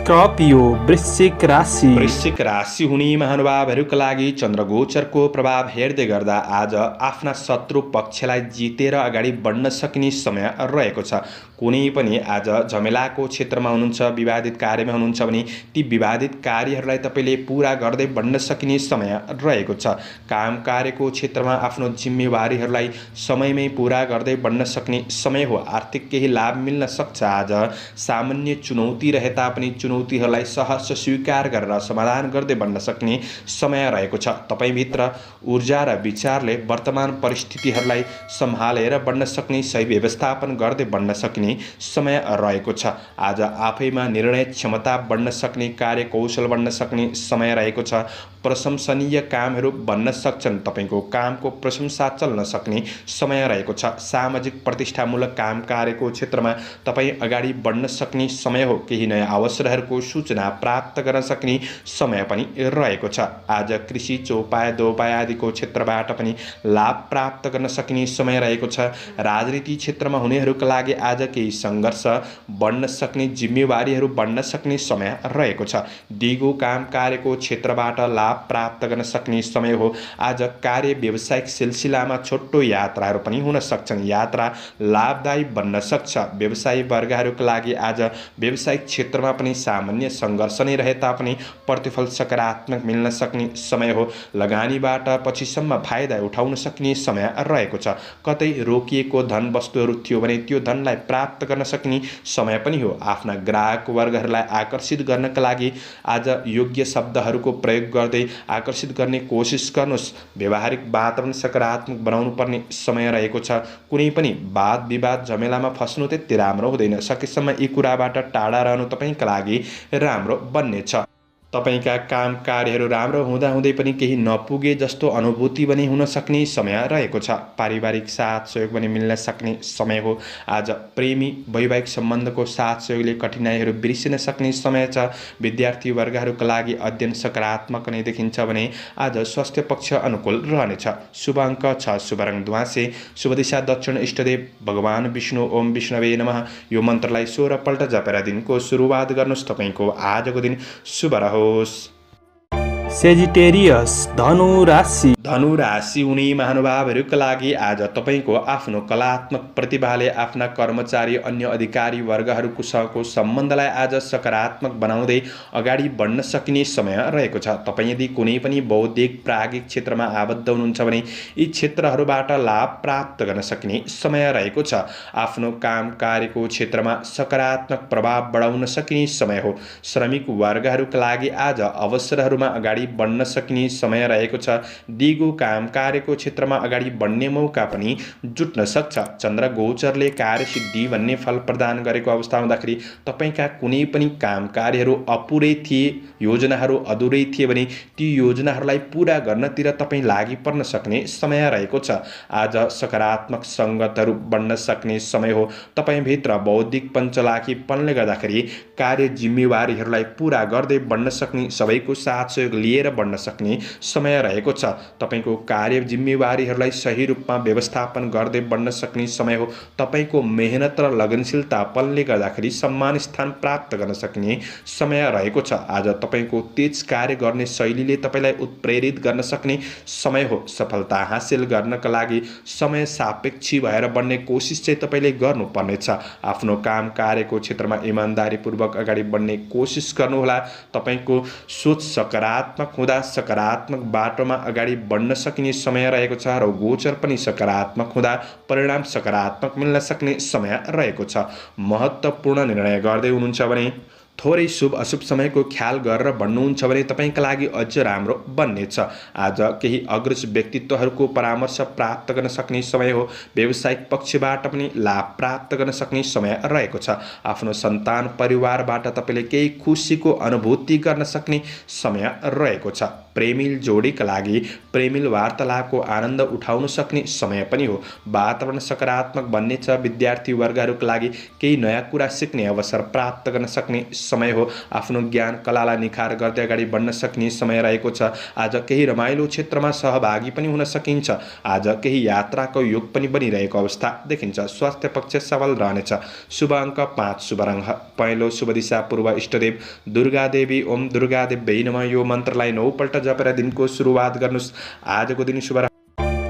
स्कर्पियो वृश्चिक राशि।
वृश्चिक राशि हुने महानुभावहरूका लागि चन्द्रगोचरको प्रभाव हेर्दै गर्दा आज आफ्ना शत्रु पक्षलाई जितेर अगाडि बढ्न सकिने समय रहेको छ। कुनै पनि आज झमेलाको क्षेत्रमा हुनुहुन्छ, विवादित कार्यमा हुनुहुन्छ भने ती विवादित कार्यहरूलाई तपाईँले पुरा गर्दै बढ्न सकिने समय रहेको छ। काम कार्यको क्षेत्रमा आफ्नो जिम्मेवारीहरूलाई समयमै पुरा गर्दै बढ्न सक्ने समय हो। आर्थिक केही लाभ मिल्न सक्छ। आज सामान्य चुनौती रहे तापनि चुनौतीहरूलाई सहर्ष स्वीकार गरेर समाधान गर्दै बढ्न सक्ने समय रहेको छ। तपाईँभित्र ऊर्जा र विचारले वर्तमान परिस्थितिहरूलाई सम्हालेर बढ्न सक्ने, सही व्यवस्थापन गर्दै बढ्न सकिने समय रहेको छ। आज आफैमा निर्णय क्षमता बढ्न सक्ने, कार्यकौशल बढ्न सक्ने समय रहेको छ। प्रशंसनीय कामहरू बन्न सक्छन्। तपाईँको कामको प्रशंसा चल्न सक्ने समय रहेको छ। सामाजिक प्रतिष्ठामूलक काम कार्यको क्षेत्रमा तपाईँ अगाडि बढ्न सक्ने समय हो। केही नयाँ अवसरहरूको सूचना प्राप्त गर्न सक्ने समय पनि रहेको छ। आज कृषि, चौपाया, दोपाया आदिको क्षेत्रबाट पनि लाभ प्राप्त गर्न सकिने समय रहेको छ। राजनीति क्षेत्रमा हुनेहरूका लागि आज केही सङ्घर्ष बढ्न सक्ने, जिम्मेवारीहरू बढ्न सक्ने समय रहेको छ। दिगो काम कार्यको क्षेत्रबाट लाभ प्राप्त गर्न सक्ने समय हो। आज कार्य व्यावसायिक सिलसिलामा छोटो यात्राहरू पनि हुन सक्छन्। यात्रा लाभदायी बन्न सक्छ। व्यवसायी वर्गहरूका लागि आज व्यावसायिक क्षेत्रमा पनि सामान्य सङ्घर्ष नै रहे तापनि प्रतिफल सकारात्मक मिल्न सक्ने समय हो। लगानीबाट पछिसम्म फाइदा उठाउन सक्ने समय रहेको छ। कतै रोकिएको धन वस्तुहरू थियो भने त्यो धनलाई प्राप्त गर्न सक्ने समय पनि हो। आफ्ना ग्राहक वर्गहरूलाई आकर्षित गर्नका लागि आज योग्य शब्दहरूको प्रयोग गर्दै आकर्षित गर्ने कोसिस गर्नुहोस्। व्यावहारिक वातावरण सकारात्मक बनाउनु पर्ने समय रहेको छ। कुनै पनि वाद विवाद झमेलामा फस्नु त्यति राम्रो हुँदैन। सकेसम्म यी कुराबाट टाढा रहनु तपाईँका लागि राम्रो बन्नेछ। तपाईका काम कार्यहरू राम्रो हुँदाहुँदै पनि केही नपुगे जस्तो अनुभूति पनि हुन सक्ने समय रहेको छ। पारिवारिक साथ सहयोग पनि मिल्न सक्ने समय हो। आज प्रेमी वैवाहिक सम्बन्धको साथ सहयोगले कठिनाइहरू बिर्सिन सक्ने समय छ। विद्यार्थी वर्गहरूका लागि अध्ययन सकारात्मक नै देखिन्छ भने आज स्वास्थ्य पक्ष अनुकूल रहनेछ। शुभ अङ्क 6, शुभ रङ ध्वाँसे, शुभ दिशा दक्षिण, इष्टदेव भगवान विष्णु। ओम विष्णवे नमः यो मन्त्रलाई 16 पल्ट जपेर दिनको सुरुवात गर्नुहोस्। तपाईँको आजको दिन शुभ रहोस्।
सेजिटेरियस धनु राशि।
धनु राशि हुने महानुभावहरूका लागि आज तपाईँको आफ्नो कलात्मक प्रतिभाले आफ्ना कर्मचारी अन्य अधिकारी वर्गहरूसँगको सम्बन्धलाई आज सकारात्मक बनाउँदै अगाडि बढ्न सकिने समय रहेको छ। तपाईँ यदि कुनै पनि बौद्धिक प्राज्ञिक क्षेत्रमा आबद्ध हुनुहुन्छ भने यी क्षेत्रहरूबाट लाभ प्राप्त गर्न सकिने समय रहेको छ। आफ्नो काम कार्यको क्षेत्रमा सकारात्मक प्रभाव बढाउन सकिने समय हो। श्रमिक वर्गहरूका लागि आज अवसरहरूमा अगाडि बढ्न सकिने समय रहेको छ। दिगो काम कार्यको क्षेत्रमा अगाडि बढ्ने मौका पनि जुट्न सक्छ। चन्द्र गोचरले कार्यसिद्धि भन्ने फल प्रदान गरेको अवस्था हुँदाखेरि तपाईँका कुनै पनि काम कार्यहरू अपुरै थिए, योजनाहरू अधुरै थिए भने ती योजनाहरूलाई पुरा गर्नतिर तपाईँ लागि पर्न सक्ने समय रहेको छ। आज सकारात्मक सङ्गतहरू बढ्न सक्ने समय हो। तपाईँभित्र बौद्धिक पञ्चलाखीपनले गर्दाखेरि कार्य जिम्मेवारीहरूलाई पुरा गर्दै बढ्न सक्ने, सबैको साथ सहयोग लिएर बढ्न सक्ने समय रहेको छ। तपाईँको कार्य जिम्मेवारीहरूलाई सही रूपमा व्यवस्थापन गर्दै बढ्न सक्ने समय हो। तपाईँको मेहनत र लगनशीलतापनले गर्दाखेरि सम्मान स्थान प्राप्त गर्न सक्ने समय रहेको छ। आज तपाईँको तेज कार्य गर्ने शैलीले तपाईँलाई उत्प्रेरित गर्न सक्ने समय हो। सफलता हासिल गर्नका लागि समय सापेक्षी भएर बढ्ने कोसिस चाहिँ तपाईँले गर्नुपर्नेछ। आफ्नो काम कार्यको क्षेत्रमा इमान्दारीपूर्वक अगाडि बढ्ने कोसिस गर्नुहोला। तपाईँको सोच सकारात्मक हुँदा सकारात्मक बाटोमा अगाडि बढ्न सकिने समय रहेको छ र गोचर पनि सकारात्मक हुँदा परिणाम सकारात्मक मिल्न सक्ने समय रहेको छ। महत्त्वपूर्ण निर्णय गर्दै हुनुहुन्छ भने थोरै शुभ अशुभ समयको ख्याल गरेर बढ्नुहुन्छ भने तपाईँका लागि अझ राम्रो बन्नेछ। आज केही अग्रज व्यक्तित्वहरूको परामर्श प्राप्त गर्न सक्ने समय हो। व्यावसायिक पक्षबाट पनि लाभ प्राप्त गर्न सक्ने समय रहेको छ। आफ्नो सन्तान परिवारबाट तपाईँले केही खुसीको अनुभूति गर्न सक्ने समय रहेको छ। प्रेमिल जोडीका लागि प्रेमिल वार्तालापको आनन्द उठाउन सक्ने समय पनि हो। वातावरण सकारात्मक बन्नेछ। विद्यार्थी वर्गहरूका लागि केही नयाँ कुरा सिक्ने अवसर प्राप्त गर्न सक्ने समय हो। आफ्नो ज्ञान कलालाई निखार गर्दै अगाडि बढ्न सक्ने समय रहेको छ। आज केही रमाइलो क्षेत्रमा सहभागी पनि हुन सकिन्छ। आज केही यात्राको योग पनि बनिरहेको अवस्था देखिन्छ। स्वास्थ्य पक्ष सबल रहनेछ। शुभ अङ्क 5, शुभ रङ पहेँलो, शुभ दिशा पूर्व, इष्टदेव दुर्गा देवी। ओम दुर्गा देवी नमः यो मन्त्रलाई 9 पल्ट जपेर दिनको सुरुवात गर्नुहोस्। आजको दिन शुभ।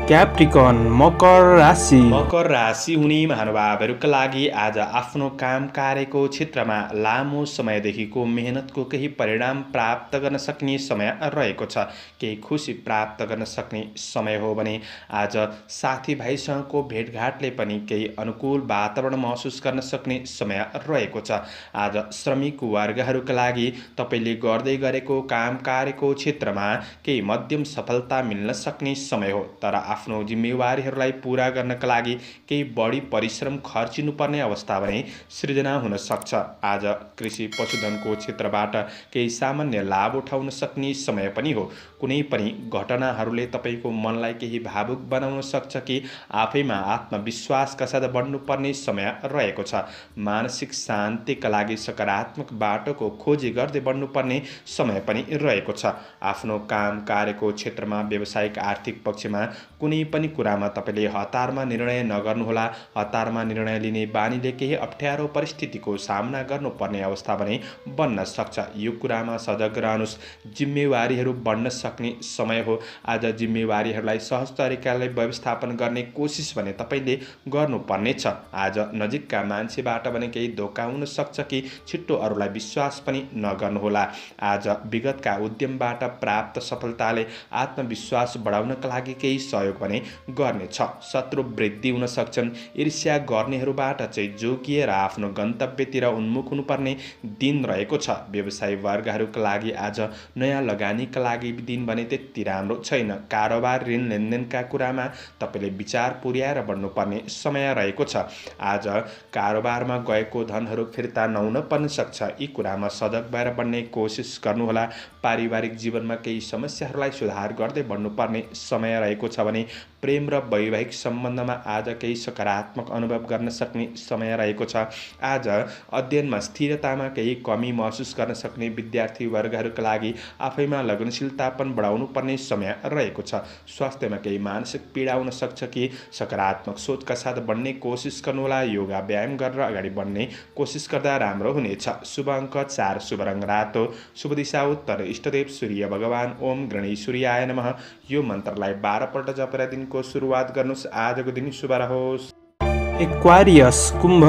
क्याप्रिकन मकर राशि।
मकर राशि हुने महानुभावहरूका लागि आज आफ्नो काम कार्यको क्षेत्रमा लामो समयदेखिको मेहनतको केही परिणाम प्राप्त गर्न सक्ने समय रहेको छ। केही खुसी प्राप्त गर्न सक्ने समय हो भने आज साथीभाइसँगको भेटघाटले पनि केही अनुकूल वातावरण महसुस गर्न सक्ने समय रहेको छ। आज श्रमिक वर्गहरूका लागि तपाईँले गर्दै गरेको काम कार्यको क्षेत्रमा केही मध्यम सफलता मिल्न सक्ने समय हो। तर आफ्नो जिम्मेवारीहरूलाई पुरा गर्नका लागि केही बढी परिश्रम खर्चिनुपर्ने अवस्था भने सृजना हुन सक्छ। आज कृषि पशुधनको क्षेत्रबाट केही सामान्य लाभ उठाउन सक्ने समय पनि हो। कुनै पनि घटनाहरूले तपाईँको मनलाई केही भावुक बनाउन सक्छ कि आफैमा आत्मविश्वासका साथ बढ्नुपर्ने समय रहेको छ। मानसिक शान्तिका लागि सकारात्मक बाटोको खोजी गर्दै बढ्नुपर्ने समय पनि रहेको छ। आफ्नो काम कार्यको क्षेत्रमा व्यावसायिक आर्थिक पक्षमा कुनै पनि कुरामा तपाईँले हतारमा निर्णय नगर्नुहोला। हतारमा निर्णय लिने बानीले केही अप्ठ्यारो परिस्थितिको सामना गर्नुपर्ने अवस्था भने बन्न सक्छ। यो कुरामा सजग रहनुहोस्। जिम्मेवारीहरू बढ्न सक्ने समय हो। आज जिम्मेवारीहरूलाई सहज तरिकाले व्यवस्थापन गर्ने कोसिस भने तपाईँले गर्नुपर्नेछ। आज नजिकका मान्छेबाट भने केही धोका हुन सक्छ कि छिट्टो अरूलाई विश्वास पनि नगर्नुहोला। आज विगतका उद्यमबाट प्राप्त सफलताले आत्मविश्वास बढाउनका लागि केही सहयोग सहयोग पनि गर्नेछ। शत्रु वृद्धि हुन सक्छन्। ईर्ष्या गर्नेहरूबाट चाहिँ जोगिएर आफ्नो गन्तव्यतिर उन्मुख हुनुपर्ने दिन रहेको छ। व्यवसायी वर्गहरूका लागि आज नयाँ लगानीका लागि दिन भने त्यति राम्रो छैन। कारोबार ऋण लेनदेनका कुरामा तपाईँले विचार पुर्याएर बढ्नुपर्ने समय रहेको छ। आज कारोबारमा गएको धनहरू फिर्ता नहुन पनि सक्छ। यी कुरामा सजग भएर बढ्ने कोसिस गर्नुहोला। पारिवारिक जीवनमा केही समस्याहरूलाई सुधार गर्दै बढ्नुपर्ने समय रहेको छ भने प्रेम र वैवाहिक सम्बन्धमा आज केही सकारात्मक अनुभव गर्न सक्ने समय रहेको छ। आज अध्ययनमा स्थिरतामा केही कमी महसुस गर्न सक्ने विद्यार्थी वर्गहरूका लागि आफैमा लगनशीलता पनि बढाउनु पर्ने समय रहेको छ। स्वास्थ्यमा केही मानसिक पीडा हुन सक्छ कि सकारात्मक सोचका साथ बढ्ने कोसिस गर्नुहोला। योगा व्यायाम गरेर अगाडि बढ्ने कोसिस गर्दा राम्रो हुनेछ। शुभ अङ्क 4, शुभ रङ रातो, शुभ दिशा उत्तर, इष्टदेव सूर्य भगवान। ओम गणेशूर्याय नमः। यो मन्त्रलाई 12 पल्ट जपेर दिनको सुरुवात गर्नुहोस्। आजको दिन शुभ रहोस्।
एक्वारियस कुम्भ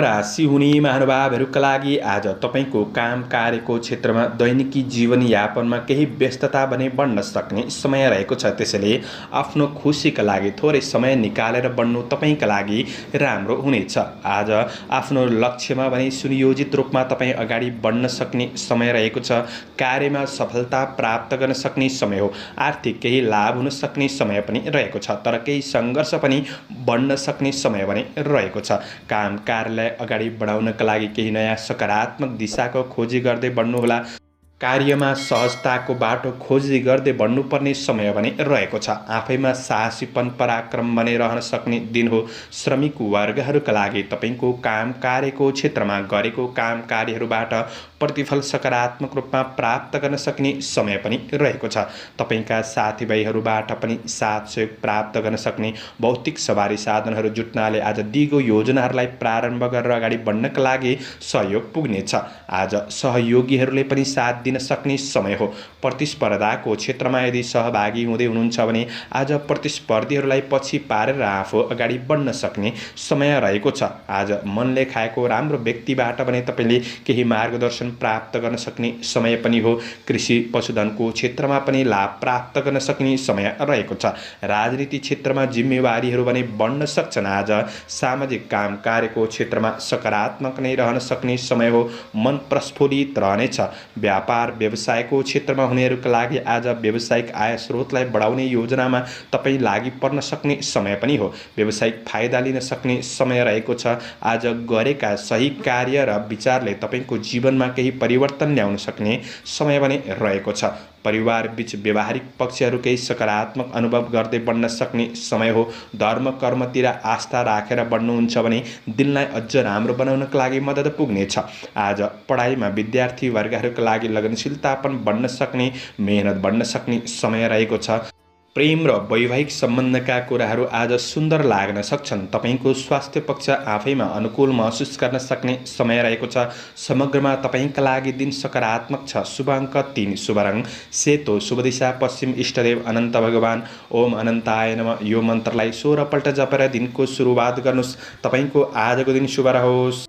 राशि हुने महानुभावहरूका लागि आज तपाईँको काम कार्यको क्षेत्रमा दैनिकी जीवनयापनमा केही व्यस्तता भने बढ्न सक्ने समय रहेको छ। त्यसैले आफ्नो खुसीका लागि थोरै समय निकालेर बढ्नु तपाईँका लागि राम्रो हुनेछ। आज आफ्नो लक्ष्यमा भने सुनियोजित रूपमा तपाईँ अगाडि बढ्न सक्ने समय रहेको छ। कार्यमा सफलता प्राप्त गर्न सक्ने समय हो। आर्थिक केही लाभ हुन सक्ने समय पनि रहेको छ, तर केही सङ्घर्ष पनि बढ्न सक्ने समय भने रहेको छ। काम कार्यलाई अगाडि बढाउनका लागि केही नयाँ सकारात्मक दिशाको खोजी गर्दै बढ्नुहोला। कार्यमा सहजताको बाटो खोजी गर्दै बढ्नुपर्ने समय भने रहेको छ। आफैमा साहसीपन पराक्रम भने रहन सक्ने दिन हो। श्रमिक वर्गहरूका लागि तपाईँको काम कार्यको क्षेत्रमा गरेको काम कार्यहरूबाट प्रतिफल सकारात्मक रूपमा प्राप्त गर्न सक्ने समय पनि रहेको छ। तपाईँका साथीभाइहरूबाट पनि साथ सहयोग प्राप्त गर्न सक्ने भौतिक सवारी साधनहरू जुट्नाले आज दिगो योजनाहरूलाई प्रारम्भ गरेर अगाडि बढ्नका लागि सहयोग पुग्नेछ। आज सहयोगीहरूले पनि साथ दिन सक्ने समय हो। प्रतिस्पर्धाको क्षेत्रमा यदि सहभागी हुँदै हुनुहुन्छ भने आज प्रतिस्पर्धीहरूलाई पछि पारेर आफू अगाडि बढ्न सक्ने समय रहेको छ। आज मनले खाएको राम्रो व्यक्तिबाट भने तपाईँले केही मार्गदर्शन प्राप्त गर्न सक्ने समय पनि हो। कृषि पशुधनको क्षेत्रमा पनि लाभ प्राप्त गर्न सक्ने समय रहेको छ। राजनीति क्षेत्रमा जिम्मेवारीहरू भने बढ्न सक्छन्। आज सामाजिक काम कार्यको क्षेत्रमा सकारात्मक नै रहन सक्ने समय हो। मन प्रस्फुलित रहनेछ। व्यापार व्यवसायको क्षेत्रमा हुनेहरूका लागि आज व्यावसायिक आय स्रोतलाई बढाउने योजनामा तपाईँ लागि पर्न सक्ने समय पनि हो। व्यावसायिक फाइदा लिन सक्ने समय रहेको छ। आज गरेका सही कार्य र विचारले तपाईँको जीवनमा केही परिवर्तन ल्याउन सक्ने समय पनि रहेको छ। परिवार बीच व्यवहारिक पक्षहरू केही सकारात्मक अनुभव गर्दै बढ्न सक्ने समय हो। धर्म कर्मतिर आस्था राखेर बढ्नुहुन्छ भने दिनलाई अझ राम्रो बनाउनका लागि मद्दत पुग्नेछ। आज पढाइमा विद्यार्थी वर्गहरूका लागि लगनशीलता पनि बढ्न सक्ने, मेहनत बढ्न सक्ने समय रहेको छ। प्रेम र वैवाहिक सम्बन्धका कुराहरू आज सुन्दर लाग्न सक्छन्। तपाईँको स्वास्थ्य पक्ष आफैमा अनुकूल महसुस गर्न सक्ने समय रहेको छ। समग्रमा तपाईँका लागि दिन सकारात्मक छ। शुभ अङ्क 3, शुभ रङ सेतो, शुभ दिशा पश्चिम, इष्टदेव अनन्त भगवान। ओम अनन्ताय नमः। यो मन्त्रलाई 16 पल्ट जपेर दिनको सुरुवात गर्नुहोस्। तपाईँको आजको दिन शुभ रहोस्।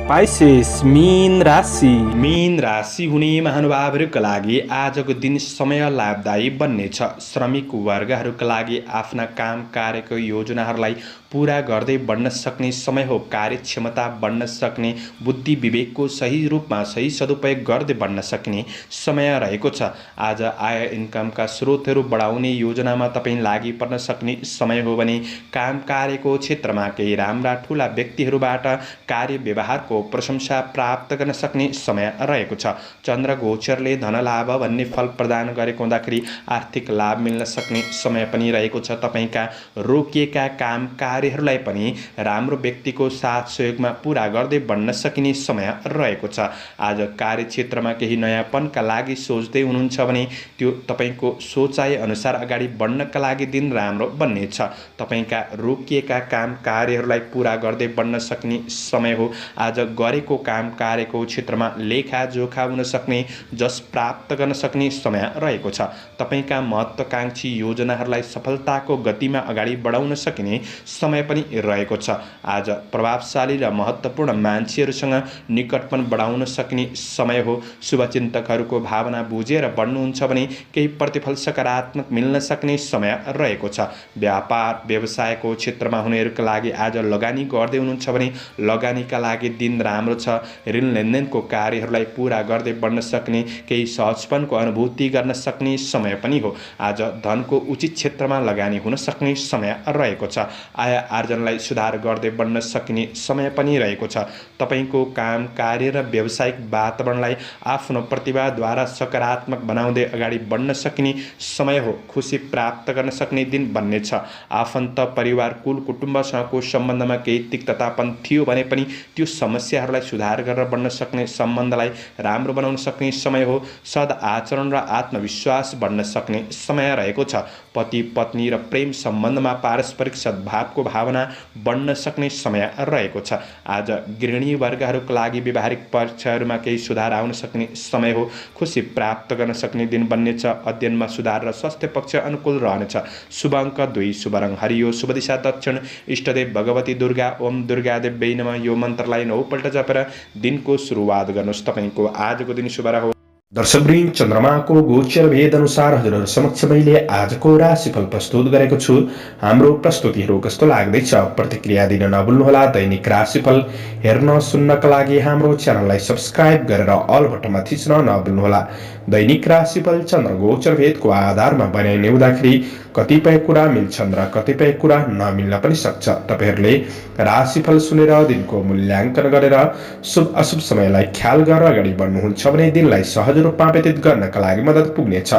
पाइसेस मीन
राशि हुने महानुभावहरूका लागि आजको दिन समय लाभदायी बन्नेछ। श्रमिक वर्गहरूका लागि आफ्ना काम कार्यको योजनाहरूलाई पूरा गर्दै बढ्न सक्ने समय हो। कार्यक्षमता बढ्न सक्ने, बुद्धि विवेकको सही रूपमा सही सदुपयोग गर्दै बढ्न सक्ने समय रहेको छ। आज आय इन्कमका स्रोतहरू बढाउने योजनामा तपाईँ लागि पर्न सक्ने समय हो भने काम कार्यको क्षेत्रमा केही राम्रा ठुला व्यक्तिहरूबाट कार्य व्यवहारको प्रशंसा प्राप्त गर्न सक्ने समय रहेको छ। चन्द्र गोचरले धनलाभ भन्ने फल प्रदान गरेको हुँदाखेरि आर्थिक लाभ मिल्न सक्ने समय पनि रहेको छ। तपाईँका रोकिएका काम कार्यहरूलाई पनि राम्रो व्यक्तिको साथ सहयोगमा पूरा गर्दै बढ्न सकिने समय रहेको छ। आज कार्यक्षेत्रमा केही नयाँपनका लागि सोच्दै हुनुहुन्छ भने त्यो तपाईँको सोचाइ अनुसार अगाडि बढ्नका लागि दिन राम्रो बन्नेछ। तपाईँका रोकिएका काम कार्यहरूलाई पूरा गर्दै बढ्न सक्ने समय हो। आज गरेको काम कार्यको क्षेत्रमा लेखाजोखा हुन सक्ने, जस प्राप्त गर्न सक्ने समय रहेको छ। तपाईँका महत्त्वाकांक्षी योजनाहरूलाई सफलताको गतिमा अगाडि बढाउन सकिने समय पनि रहेको छ। आज प्रभावशाली र महत्त्वपूर्ण मान्छेहरूसँग निकटपन बढाउन सकिने समय हो। शुभचिन्तकहरूको भावना बुझेर बढ्नुहुन्छ भने केही प्रतिफल सकारात्मक मिल्न सक्ने समय रहेको छ। व्यापार व्यवसायको क्षेत्रमा हुनेहरूका लागि आज लगानी गर्दै हुनुहुन्छ भने लगानीका लागि दिन राम्रो छ। ऋण लेनदेनको कार्यहरूलाई पूरा गर्दै बढ्न सक्ने, केही सहजपनको अनुभूति गर्न सक्ने समय पनि हो। आज धनको उचित क्षेत्रमा लगानी हुन सक्ने समय रहेको छ। आय आर्जनलाई सुधार गर्दै बढ्न सकिने समय पनि रहेको छ। तपाईँको काम कार्य र व्यावसायिक वातावरणलाई आफ्नो प्रतिभाद्वारा सकारात्मक बनाउँदै अगाडि बढ्न सकिने समय हो। खुसी प्राप्त गर्न सक्ने दिन बन्नेछ। आफन्त परिवार कुल कुटुम्बसँगको सम्बन्धमा केही तिक्ततापन थियो भने पनि त्यो समस्याहरूलाई सुधार गरेर बढ्न सक्ने, सम्बन्धलाई राम्रो बनाउन सक्ने समय हो। सद आचरण र आत्मविश्वास बढ्न सक्ने समय रहेको छ। पति पत्नी र प्रेम सम्बन्धमा पारस्परिक सद्भावको भावना बढ्न सक्ने समय रहेको छ। आज गृहिणी वर्गहरूका लागि व्यावहारिक पक्षहरूमा केही सुधार आउन सक्ने समय हो। खुसी प्राप्त गर्न सक्ने दिन बन्नेछ। अध्ययनमा सुधार र स्वास्थ्य पक्ष अनुकूल रहनेछ। शुभ अङ्क 2, शुभ रङ हरियो, शुभ दिशा दक्षिण, इष्टदेव भगवती दुर्गा। ओम दुर्गादेव्यै नमः यो मन्त्रलाई 9 पल्ट जपेर दिनको सुरुवात गर्नुहोस्। तपाईँको आजको दिन शुभ रहोस्।
दर्शकवृन्द, चन्द्रमाको गोचर भेद अनुसार हजुरहरू समक्ष मैले आजको राशिफल प्रस्तुत गरेको छु। हाम्रो प्रस्तुतिहरू कस्तो लाग्दैछ प्रतिक्रिया दिन नभुल्नुहोला। दैनिक राशिफल हेर्न सुन्नका लागि हाम्रो च्यानललाई सब्स्क्राइब गरेर अल बटनमा थिच्न नभुल्नुहोला। दैनिक राशिफल चन्द्र गोचर भेदको आधारमा बनाइने हुँदाखेरि कतिपय कुरा मिल्छन् र कतिपय कुरा नमिल्न पनि सक्छ। तपाईहरूले राशिफल सुनेर दिनको मूल्याङ्कन गरेर शुभ अशुभ समयलाई ख्याल गरेर अगाडि बढ्नुहुन्छ भने दिनलाई सहज रूपमा व्यतीत गर्नका लागि मद्दत पुग्नेछ।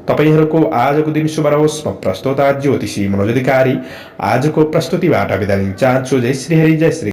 तपाईहरूको आजको दिन शुभ रहोस्। म प्रस्तोता ज्योतिषी मनोज अधिकारी आजको प्रस्तुतिबाट बिदा लिन चाहन्छु। जय श्री हरि, जय श्री